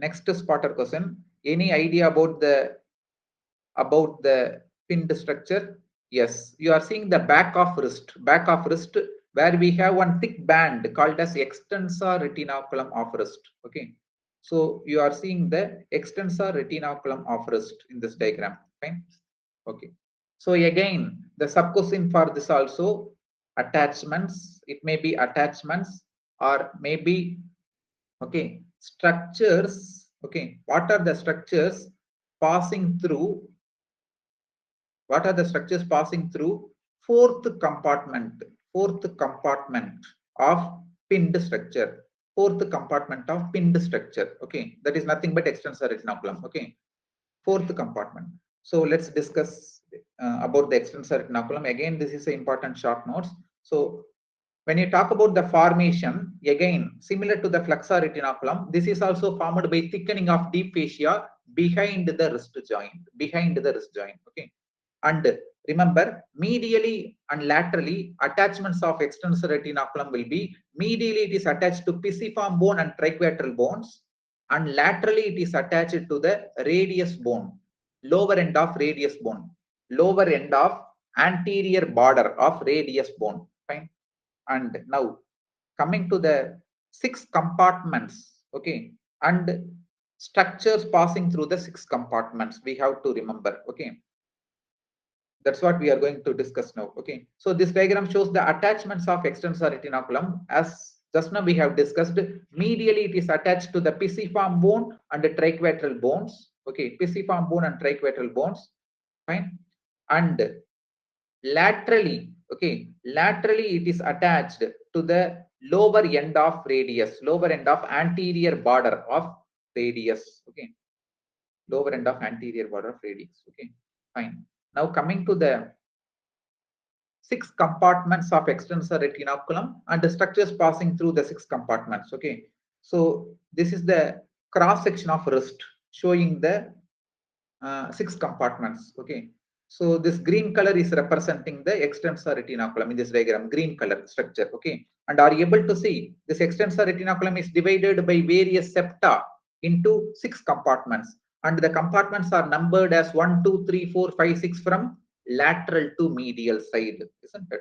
Next spotter question. Any idea about the pinned structure? Yes, you are seeing the back of wrist where we have one thick band called as extensor retinaculum of wrist. Okay, so you are seeing the extensor retinaculum of wrist in this diagram. Fine. Okay, so again the sub question for this also attachments. It may be attachments or maybe okay structures. Okay, what are the structures passing through what are the structures passing through fourth compartment of pinned structure, okay, that is nothing but extensor retinaculum. Okay, fourth compartment. So let's discuss about the extensor retinaculum. Again, this is an important short notes. So when you talk about the formation, again similar to the flexor retinaculum, this is also formed by thickening of deep fascia behind the wrist joint. Okay, and remember, medially and laterally attachments of extensor retinaculum will be medially it is attached to pisiform bone and triquetral bones, and laterally it is attached to the radius bone, lower end of radius bone, lower end of anterior border of radius bone. Fine. And now coming to the six compartments, okay, and structures passing through the six compartments we have to remember. Okay, that's what we are going to discuss now. Okay, so this diagram shows the attachments of extensor retinaculum. As just now we have discussed, medially it is attached to the pisiform bone and the triquetral bones. Okay, pisiform bone and triquetral bones. Fine. And laterally, okay, laterally it is attached to the lower end of radius, lower end of anterior border of radius. Okay, lower end of anterior border of radius. Okay, fine. Now coming to the six compartments of extensor retinaculum and the structures passing through the six compartments. Okay, so this is the cross section of wrist showing the six compartments. Okay, so this green color is representing the extensor retinaculum in this diagram, green color structure. Okay, and are you able to see this extensor retinaculum is divided by various septa into six compartments, and the compartments are numbered as 1, 2, 3, 4, 5, 6 from lateral to medial side, isn't it?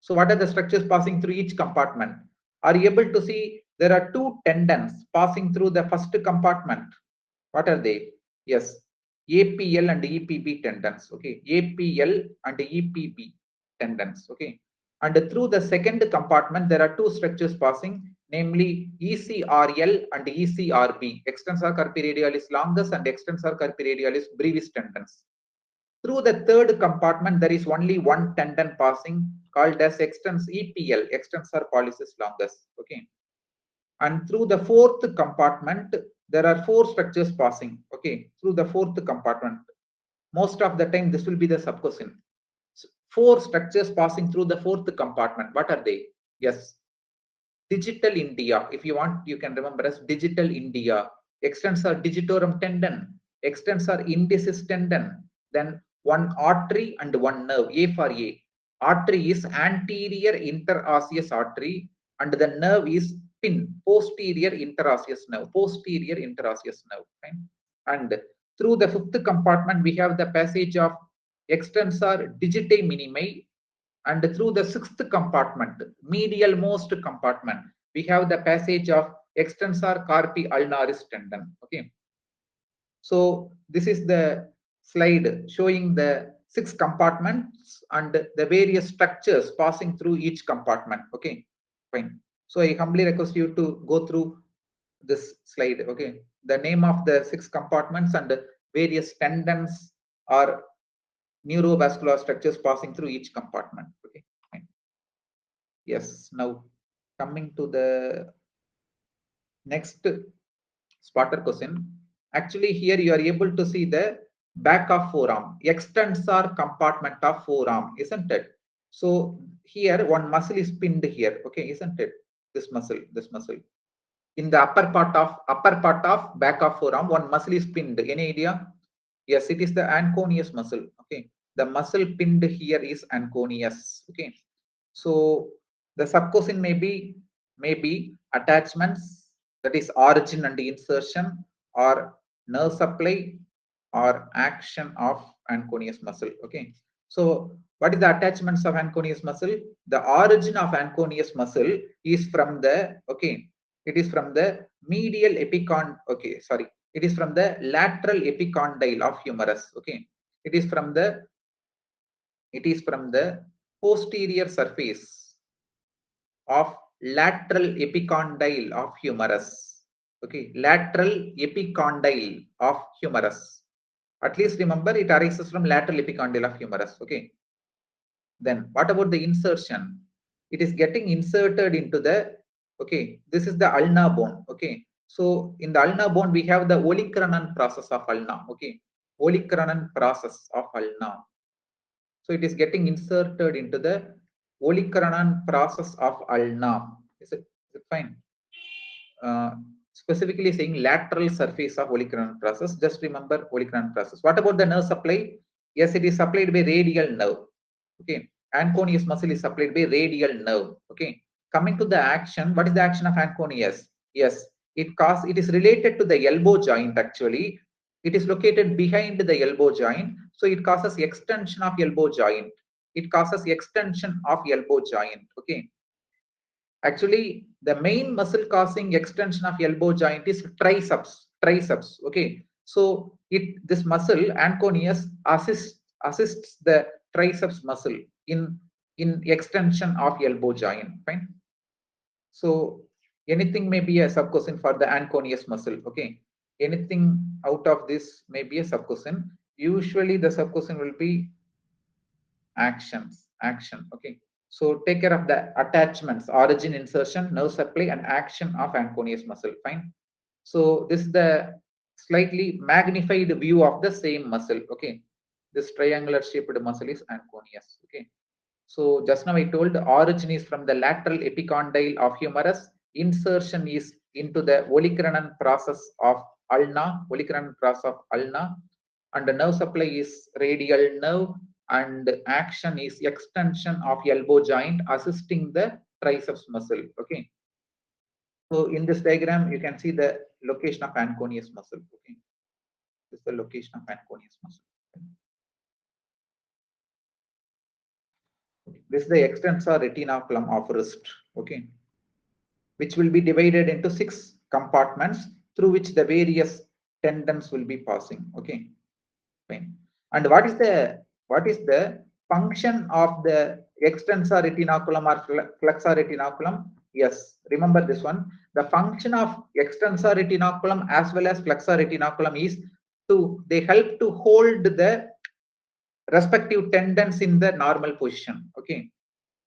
So what are the structures passing through each compartment? Are you able to see there are two tendons passing through the first compartment? What are they? Yes, APL and EPB tendons. Okay, APL and EPB tendons. Okay, and through the second compartment there are two structures passing, namely ECRL and ECRB, extensor carpi radialis longus and extensor carpi radialis brevis tendons. Through the third compartment there is only one tendon passing called as EPL, extensor pollicis longus. Okay, and through the fourth compartment there are four structures passing. Okay, through the fourth compartment, most of the time this will be the sub question. Four structures passing through the fourth compartment. What are they? Yes, digital India. If you want, you can remember as digital India, extensor digitorum tendon, extensor indicis tendon, then one artery and one nerve. A for A. Artery is anterior interosseous artery and the nerve is pin, posterior interosseous nerve. Right? And through the fifth compartment we have the passage of extensor digitae minimi, and through the sixth compartment, medial most compartment, we have the passage of extensor carpi ulnaris tendon. Okay, so this is the slide showing the six compartments and the various structures passing through each compartment. Okay, fine. So I humbly request you to go through this slide. Okay, the name of the six compartments and various tendons or neurovascular structures passing through each compartment. Okay, fine. Yes, now coming to the next spotter question. Actually, here you are able to see the back of forearm, extensor compartment of forearm, isn't it? So here one muscle is pinned here. Okay, isn't it? This muscle. In the upper part of back of forearm, one muscle is pinned. Any idea? Yes, it is the anconeus muscle. Okay, the muscle pinned here is anconeus. Okay, so the sub question may be attachments that is origin and insertion, or nerve supply, or action of anconeus muscle. Okay, so what is the attachments of anconeus muscle? The origin of anconeus muscle is from the, okay, it is from the medial okay, sorry, it is from the lateral epicondyle of humerus. Okay, it is from the, it is from the posterior surface of lateral epicondyle of humerus. Okay, lateral epicondyle of humerus. At least remember, it arises from lateral epicondyle of humerus. Okay. Then what about the insertion? It is getting inserted into the, okay, this is the ulna bone. Okay. So in the ulna bone, we have the olecranon process of ulna. Okay. Olecranon process of ulna. So it is getting inserted into the olecranon process of ulna. Is it fine? Specifically saying lateral surface of olecranon process. Just remember olecranon process. What about the nerve supply? Yes, it is supplied by radial nerve. Okay, anconeus muscle is supplied by radial nerve. Okay, coming to the action, what is the action of anconeus? Yes, it is related to the elbow joint. Actually, it is located behind the elbow joint, so it causes extension of elbow joint. It causes extension of elbow joint. Okay, actually the main muscle causing extension of elbow joint is triceps. Okay, so this muscle anconeus assists the triceps muscle in extension of elbow joint. Fine. So anything may be a subquestion for the anconeus muscle. Okay, anything out of this may be a subquestion. Usually the subquestion will be action. Okay, so take care of the attachments: origin, insertion, nerve supply, and action of anconeus muscle. Fine. So this is the slightly magnified view of the same muscle. Okay, this triangular shaped muscle is anconeus. Okay, so just now I told the origin is from the lateral epicondyle of humerus, insertion is into the olecranon process of ulna, and the nerve supply is radial nerve, and action is extension of elbow joint assisting the triceps muscle. Okay. So in this diagram, you can see the location of anconeus muscle. Okay. This is the location of anconeus muscle. Okay. This is the extensor retinaculum of wrist. Okay, which will be divided into 6 compartments through which the various tendons will be passing. Okay, fine. And what is the function of the extensor retinaculum or flexor retinaculum? Yes, remember this one. The function of extensor retinaculum as well as flexor retinaculum is they help to hold the respective tendons in the normal position. Okay,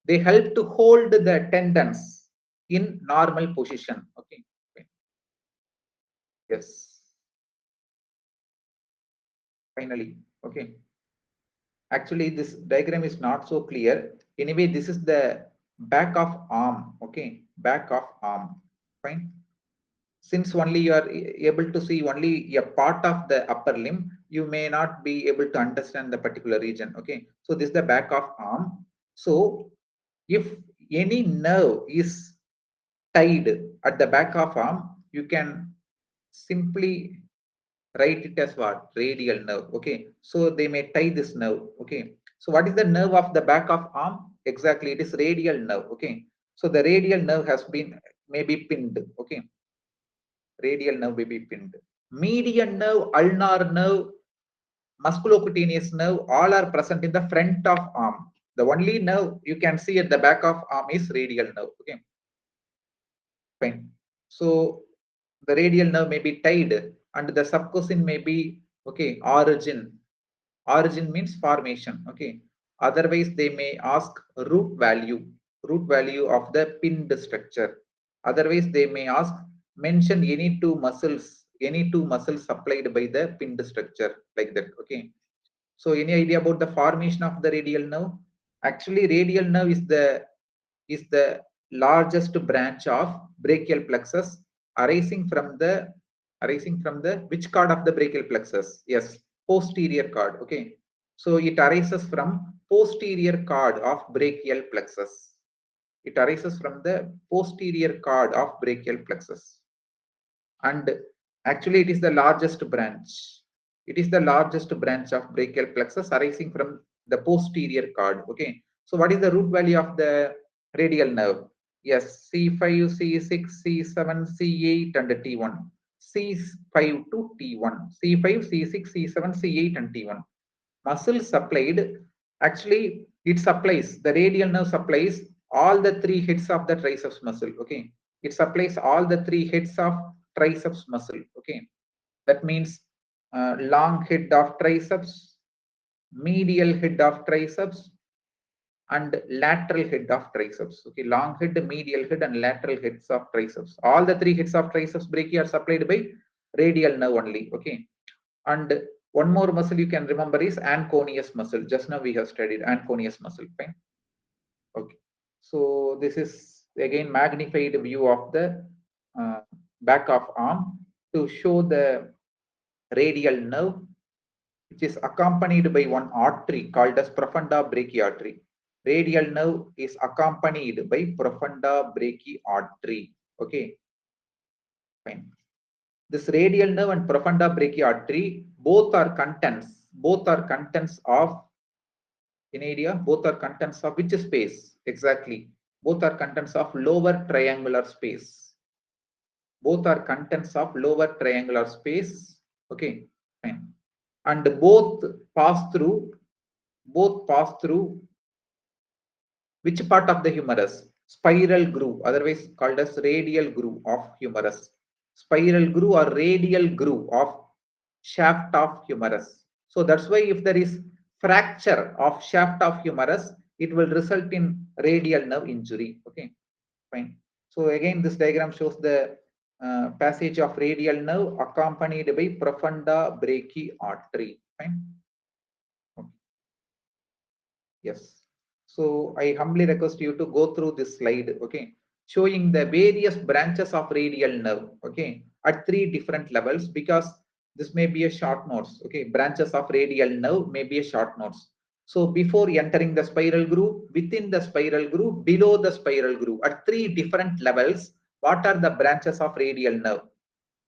they help to hold the tendons in normal position. Okay. Yes. Finally. Okay. Actually, this diagram is not so clear. Anyway, this is the back of arm. Okay. Back of arm. Fine. Since only you are able to see only a part of the upper limb, you may not be able to understand the particular region. Okay. So this is the back of arm. So if any nerve is tied at the back of arm, you can simply write it as what? Radial nerve. Okay, so they may tie this nerve. Okay, so what is the nerve of the back of arm? Exactly, it is radial nerve. Okay, so the radial nerve has been maybe pinned. Okay, radial nerve may be pinned. Median nerve, ulnar nerve, musculocutaneous nerve, all are present in the front of arm. The only nerve you can see at the back of arm is radial nerve. Okay, fine. So the radial nerve may be tied, and the subcosine may be, okay, origin. Origin means formation. Okay, otherwise they may ask root value of the pinned structure. Otherwise they may ask mention any two muscles supplied by the pinned structure, like that. Okay, so any idea about the formation of the radial nerve? Actually radial nerve is the largest branch of brachial plexus, arising from the which cord of the brachial plexus? Yes, posterior cord. Okay, so it arises from posterior cord of brachial plexus. It arises from the posterior cord of brachial plexus. and actually it is the largest branch. It is the largest branch of brachial plexus arising from the posterior cord. Okay. So what is the root value of the radial nerve? Yes, C5, C6, C7, C8 and T1. C5 to T1. C5, C6, C7, C8 and T1. Muscle supplied, actually it supplies, the radial nerve supplies all the three heads of the triceps muscle. Okay. It supplies all the three heads of triceps muscle. Okay. That means long head of triceps, medial head of triceps, and lateral head of triceps. Okay, long head, medial head, and lateral heads of triceps. All the three heads of triceps brachii are supplied by radial nerve only. Okay, and one more muscle you can remember is anconeus muscle. Just now we have studied anconeus muscle. Fine. Okay, so this is again magnified view of the back of arm to show the radial nerve, which is accompanied by one artery called as profunda brachii artery. Radial nerve is accompanied by profunda brachii artery. Okay, fine. This radial nerve and profunda brachii artery both are contents of in area, both are contents of which space exactly? Both are contents of lower triangular space. Both are contents of lower triangular space. Okay, fine. And both pass through which part of the humerus? Spiral groove, otherwise called as radial groove of humerus. Spiral groove or radial groove of shaft of humerus. So that's why if there is fracture of shaft of humerus, it will result in radial nerve injury. Okay, fine. So again, this diagram shows the passage of radial nerve accompanied by profunda brachii artery. Fine. Okay. Yes. So I humbly request you to go through this slide, okay, showing the various branches of radial nerve, okay, at three different levels, because this may be a short notes, okay, branches of radial nerve may be a short notes. So before entering the spiral groove, within the spiral groove, below the spiral groove, at three different levels, what are the branches of radial nerve?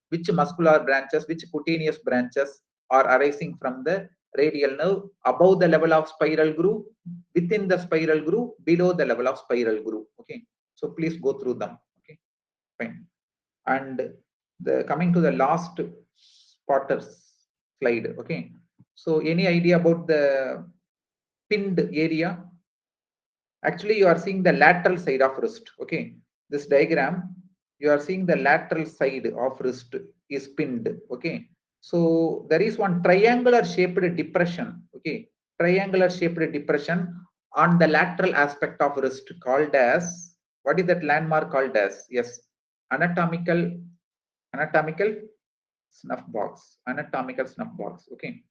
Which muscular branches, which cutaneous branches are arising from the radial nerve above the level of spiral groove, within the spiral groove, below the level of spiral groove. Okay, so please go through them. Okay, fine. And the coming to the last spotters slide. Okay, so any idea about the pinned area? Actually, you are seeing the lateral side of wrist. Okay, this diagram, you are seeing the lateral side of wrist is pinned. Okay, so there is one triangular shaped depression. Okay, triangular shaped depression on the lateral aspect of wrist called as, what is that landmark called as? Yes, anatomical snuff box. Anatomical snuff box. Okay,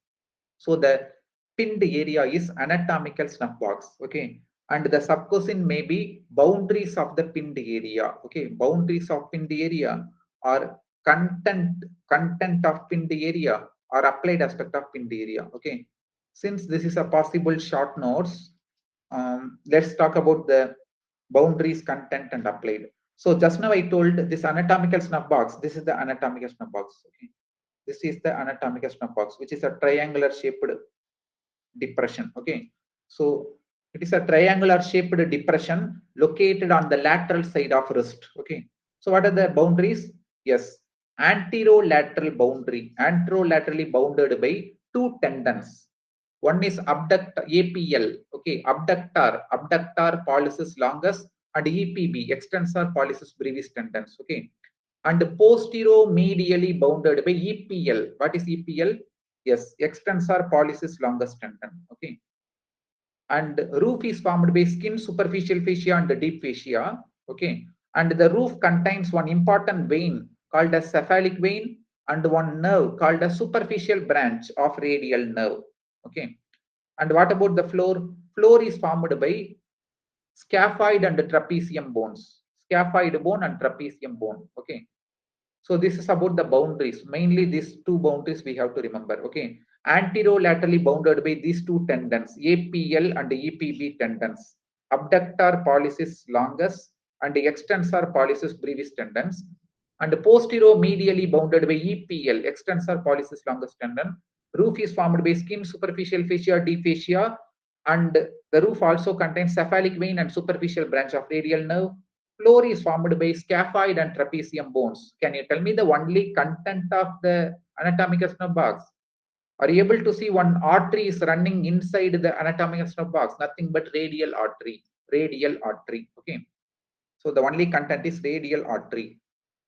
so the pinned area is anatomical snuff box. Okay, and the subcosine may be boundaries of the pinned area. Okay, boundaries of pinned area or content of pinned area or applied aspect of pinned area. Okay, since this is a possible short notes, let's talk about the boundaries, content, and applied. So just now I told this anatomical snuff box. This is the anatomical snuff box. Okay, this is the anatomical snuff box, which is a triangular shaped depression. Okay, so it is a triangular shaped depression located on the lateral side of wrist. Okay, so what are the boundaries? Yes, anterolateral boundary, anterolaterally bounded by two tendons. One is abductor, APL. Okay, abductor pollicis longus, and EPB, extensor pollicis brevis tendons. Okay, and posterior-medially bounded by EPL. What is EPL? Yes, extensor pollicis longus tendon. Okay, and roof is formed by skin, superficial fascia, and deep fascia. Okay, and the roof contains one important vein called as cephalic vein and one nerve called a superficial branch of radial nerve. Okay, and what about the floor? Floor is formed by scaphoid and trapezium bones. Scaphoid bone and trapezium bone. Okay, so this is about the boundaries. Mainly these two boundaries we have to remember. Okay, anterolaterally bounded by these two tendons, APL and EPB tendons, abductor pollicis longus and extensor pollicis brevis tendons, and posterior medially bounded by EPL, extensor pollicis longus tendon. Roof is formed by skin, superficial fascia, deep fascia, and the roof also contains cephalic vein and superficial branch of radial nerve. Floor is formed by scaphoid and trapezium bones. Can you tell me the only content of the anatomical snub box? Are you able to see one artery is running inside the anatomical snub box? Nothing but radial artery. Radial artery. Okay. So the only content is radial artery.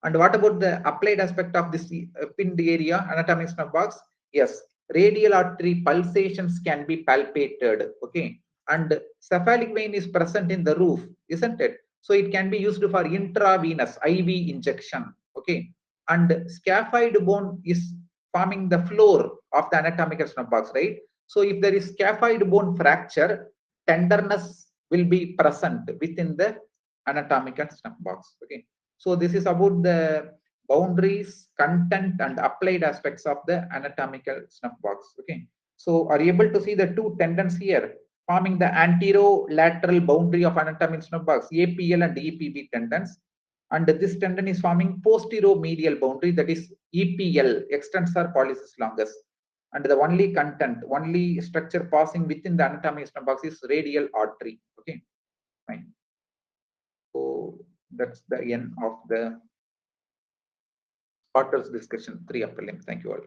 And what about the applied aspect of this pinned area, anatomic snub box? Yes, radial artery pulsations can be palpated. Okay. And cephalic vein is present in the roof, isn't it? So it can be used for intravenous IV injection. Okay. And scaphoid bone is forming the floor of the anatomical snub box, right? So if there is scaphoid bone fracture, tenderness will be present within the anatomical snub box. Okay. So this is about the boundaries, content, and applied aspects of the anatomical snub box. Okay. So are you able to see the two tendons here forming the anterolateral boundary of anatomical snub box, APL and EPB tendons? And this tendon is forming posterior medial boundary, that is EPL, extensor pollicis longus. And the only content, only structure passing within the anatomical snub box is radial artery. Okay, fine. So that's the end of the Potter's discussion 3 upper limb. Thank you all.